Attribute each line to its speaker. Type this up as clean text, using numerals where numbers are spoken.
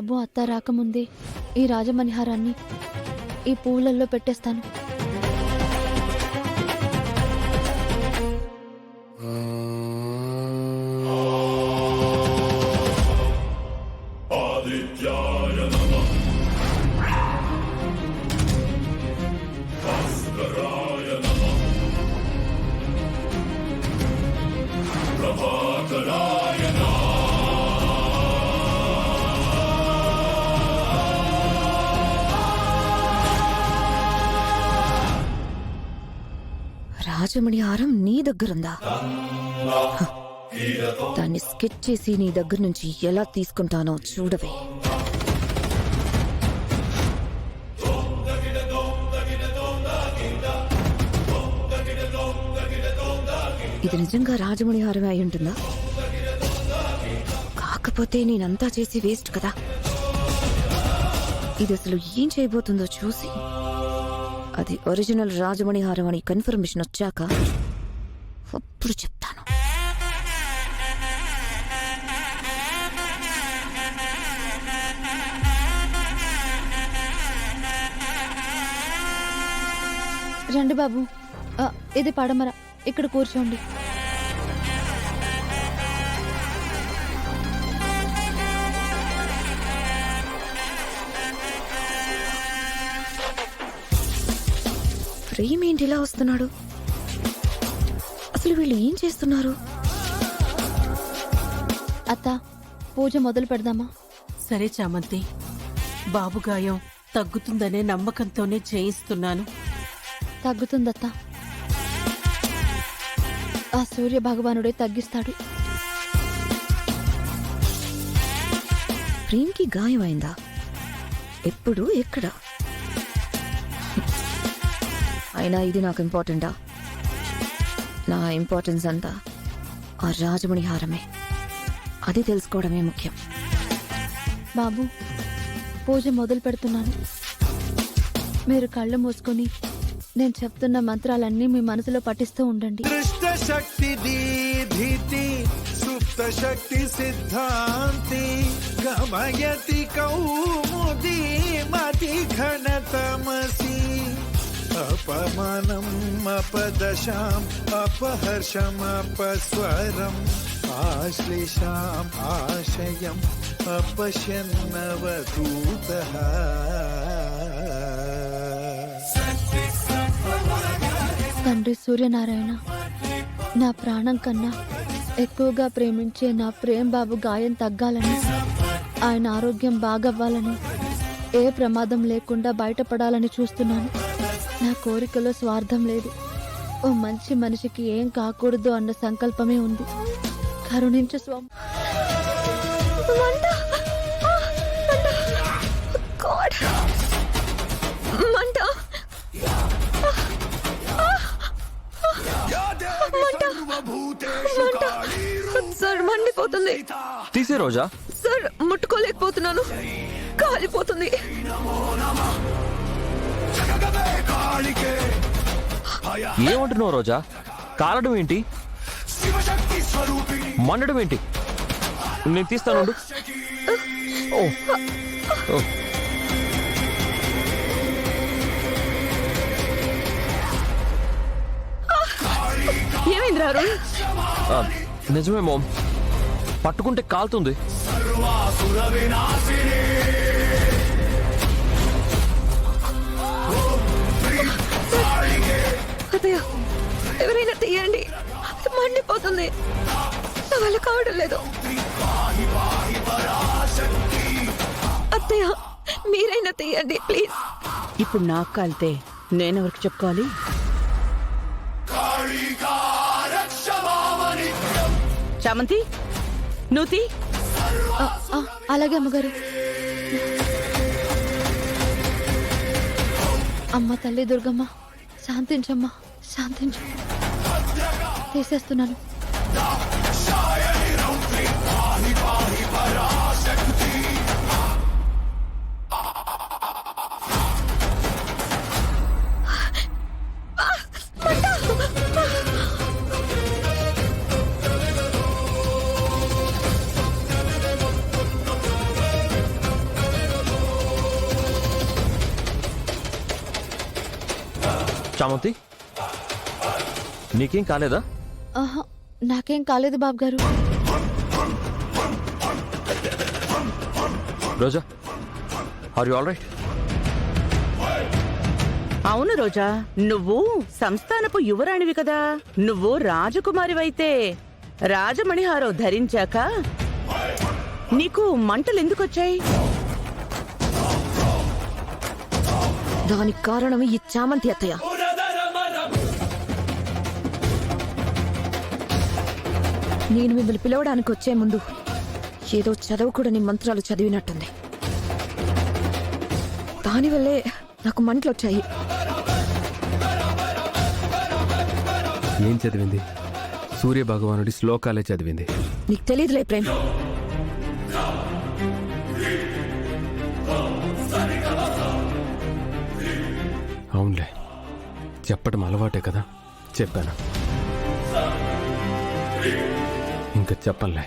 Speaker 1: బాబు అత్త రాకముందే ఈ రాజమణిహారాన్ని ఈ పువ్వులలో పెట్టేస్తాను.
Speaker 2: రాజమణిహారం నీ దగ్గరుందా? దాన్ని స్కెచ్ చేసి నీ దగ్గర నుంచి ఎలా తీసుకుంటానో చూడవే. ఇది నిజంగా రాజమణిహారమే అయి ఉంటుందా? కాకపోతే నేనంతా చేసి వేస్ట్ కదా. ఇది అసలు ఏం చేయబోతుందో చూసి అది ఒరిజినల్ రాజమణిహారం అని కన్ఫర్మేషన్ వచ్చాక అప్పుడు చెప్తాను.
Speaker 1: రండి బాబు, ఇది పడమర, ఇక్కడ కూర్చోండి.
Speaker 2: ప్రేమ్ ఏంటి ఇలా వస్తున్నాడు? అసలు వీళ్ళు ఏం చేస్తున్నారు?
Speaker 1: అత్త, పూజ మొదలు పెడదామా?
Speaker 3: సరే చామంతి, బాబు గాయం తగ్గుతుందనే నమ్మకంతోనే చేయిస్తున్నాను.
Speaker 1: తగ్గుతుందత్త. ఆ సూర్య భగవానుడే తగ్గిస్తాడు.
Speaker 2: ప్రేమ్కి గాయమైందా? ఎప్పుడు? ఎక్కడ? అయినా ఇది నాకు ఇంపార్టెంటా? నా ఇంపార్టెన్స్ అంతా ఆ రాజమణిహారమే. అది తెలుసుకోవడమే ముఖ్యం.
Speaker 1: బాబు, పూజ మొదలు పెడుతున్నాను. మీరు కళ్ళు మూసుకొని నేను చెప్తున్న మంత్రాలన్నీ మీ మనసులో పఠిస్తూ ఉండండి.
Speaker 4: దృష్ట శక్తి దీధితి సుప్త శక్తి సిద్ధాంతి గమయతి కౌముది మతి ఘనతమసి అపమానం అపదశాం అపహర్షం అపస్వరం ఆశ్లేషాం ఆశయం అపశ్యన్నవధూతః.
Speaker 1: తండ్రి సూర్యనారాయణ, నా ప్రాణం కన్నా ఎక్కువగా ప్రేమించే నా ప్రేమ్ బాబు గాయం తగ్గాలని, ఆయన ఆరోగ్యం బాగవ్వాలని, ఏ ప్రమాదం లేకుండా బయటపడాలని చూస్తున్నాను. నా కోరికలో స్వార్థం లేదు. ఓ మంచి మనిషికి ఏం కాకూడదు అన్న సంకల్పమే ఉంది. కరుణించు స్వామి.
Speaker 2: సార్, మండిపోతుంది.
Speaker 5: తీసే రోజా?
Speaker 2: సార్, ముట్టుకోలేకపోతున్నాను, కాలిపోతుంది.
Speaker 5: ఏమంటున్నావు రోజా? కాలడం ఏంటి? మండడం ఏంటి? నేను తీస్తాను.
Speaker 2: ఏమైంది అరుణ్?
Speaker 5: నిజమే మోమ్, పట్టుకుంటే కాలుతుంది.
Speaker 2: అత్తయ్య, ఎవరైనా తీయండి, మండిపోతుంది. నా వల్ల కావడం లేదు. అత్తయ్య, మీరైనా తీయండి ప్లీజ్.
Speaker 3: ఇప్పుడు నాకు కాలితే నేనెవరికి చెప్పుకోవాలి? చామంతి, నువ్వు తీ.
Speaker 1: అలాగే అమ్మగారు. అమ్మ తల్లి దుర్గమ్మ, శాంతించమ్మా, శాంతించు. తీసేస్తున్నాను.
Speaker 5: చామంతి నీకేం కాలేదా?
Speaker 1: ఆహా, నాకేం కాలేదు బాబు గారు.
Speaker 5: రోజా, ఆర్ యు ఆల్ రైట్?
Speaker 3: అవును రోజా, నువ్వు సంస్థానపు యువరాణివి కదా. నువ్వు రాజకుమారివైతే రాజమణిహారం ధరించాక నీకు మంటలెందుకొచ్చాయి?
Speaker 2: దానికి కారణం ఈ చామంతి అత్తయ్య. నేను మిమ్మల్ని పిలవడానికి వచ్చే ముందు ఏదో చదవకూడని మంత్రాలు చదివినట్టుంది. దానివల్లే నాకు మంటలొచ్చాయి.
Speaker 6: ఏం చదివింది? సూర్య భగవానుడి శ్లోకాలే చదివింది.
Speaker 2: నీకు తెలియదులే ప్రేమ్.
Speaker 6: అవునులే, చెప్పడం అలవాటే కదా, చెప్పాను. ఇంకా చెప్పనులే.